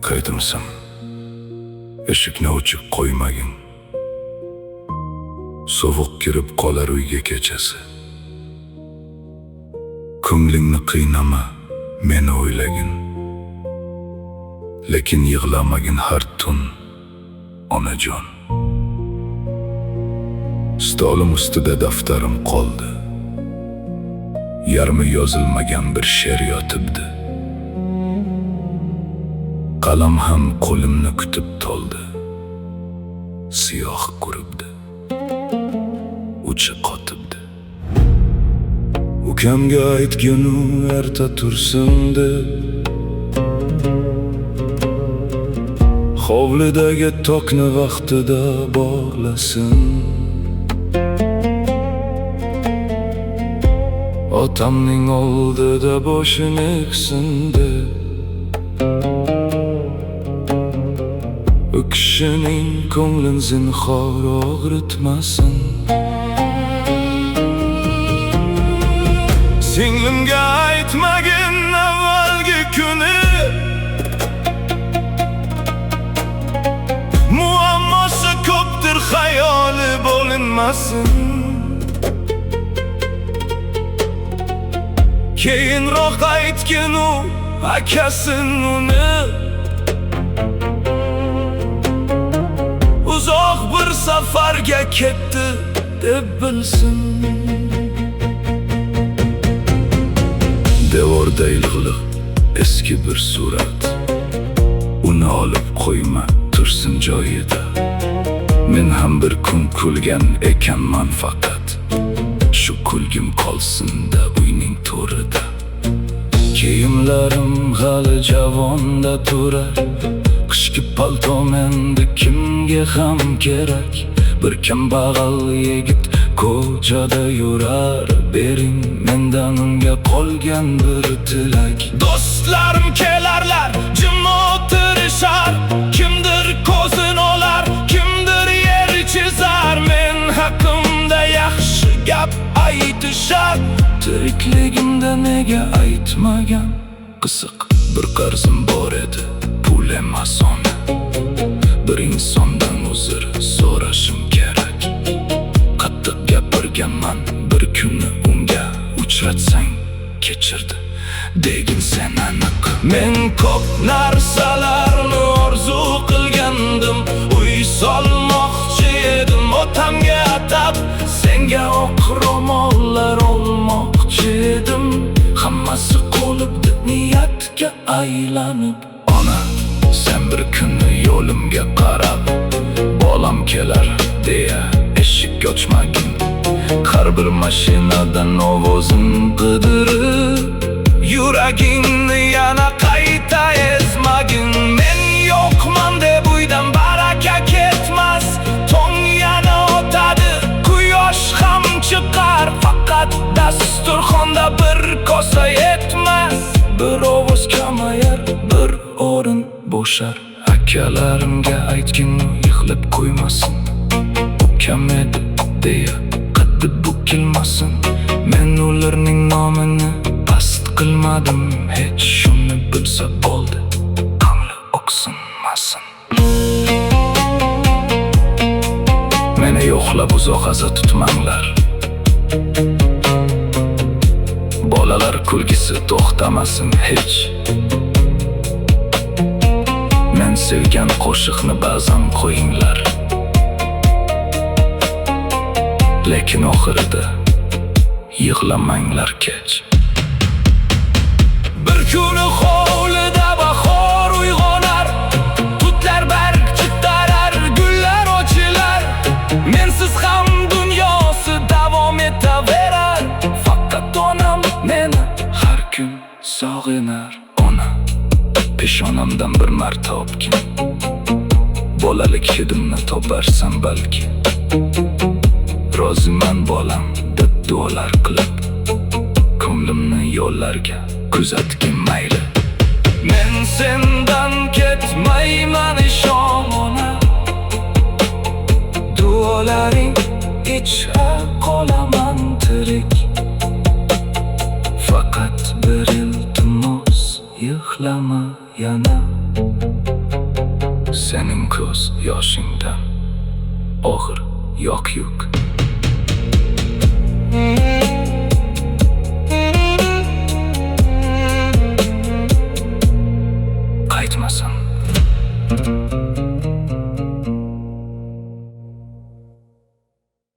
Qaydimsan, eshikni ochiq qo'ymagin. Sovuq kirib qolar uyga kechasi. Ko'nglingni qiynama, meni o'ylagin. Lekin yig'lamagin har tun, onajon. Stolim ustida daftarim qoldi. Yarmi yozilmagan bir she'r yotibdi. Qalam ham qo'limni kutib toldi. Siyoh quribdi, uchi qotibdi. Ukamga aytganu erta tursin deb, hovlidagi tokni vaqtida bog'lasin. Otamning oldida boshini egsin deb, u kishining ko'nglin zinhor og'ritmasin. Singlimga aytmagin avvalgi kuni, muammosi ko'pdir xayoli bo'linmasin. Keyinroq aytgin u akasin uni, uzoq bir safarga ketdi deb bilsin. Devorda ilg'liq eski bir surat, uni olib qo'yma, tursin joyida. Men ham bir kun kulgan ekanman faqat, shu kulgim qolsin-da uyning to'rida. Kiyimlarim hali javonda turar, qishki paltom endi kimga ham kerak. Bir kambag'al yigit ko'chada yurar, bering mendan unga qolgan bir tilak. Do'stlarim kelarlar, jim o'tirishar, kimdir ko'zin olar, kimdir yer chizar. Men haqimda yaxshi gap aytishar, tirikligimda nega aytmagan. Qiziq bir qarzim bor edi, pul emas uni. Bir insondan uzr so'rashim kerak. Qattiq gapirganman bir kuni unga, uchratsang kechirdi degin sen aniq. Men ko'p narsalarni orzu qilgandim, uy solmoqchi edim otamga atab. Senga oq ro'mollar olmoqchi edim, hammasi qolibdi niyatga aylanib. Ona, sen bir kuni yo'limga qarab, bolam kelar deya eshik ochmagin. Har bir mashinadan ovozin qidirib, yuragingni yana qayta ezmagin. Men yo'qman deb uydan baraka ketmas, tong yana o'tadi, quyosh ham chiqar. Faqat dasturxonda bir kosa yetmas, bir ovoz kamayar, bir o'rin bo'shar. Akalarimga aytgin yig'lab qo'ymasin, ukam edi deya qaddi bukilmasin. Men ularning nomini past qilmadim, hech shuni bilsa bo'ldi, ko'ngli o'ksinmasin. Meni yo'qlab uzoq aza tutmanglar, bolalar kulgisi to'xtamasin hech. Men sevgan qo'shiqni ba'zan qo'yinglar, lekin oxirida yig'lamanglar kech. Bir kuni hovlida bahor uyg'onar, tutlar barg chitarar, gullar ochilar. Mensiz ham dunyosi davom etaverar, faqat onam meni har kun sog'inar. Ona, peshonamdan bir marta o'pgin, bolalik hidimni toparsan balki. Roziman bolam deb duolar qilib, ko'nglimni yo'llarga kuzatgin mayli. Men sendan ketmayman ishon ona, duolaring ichra qolaman tirik. Faqat bir yana senin ko'z yoshingdan og'ir yok yuk. Qaytmasam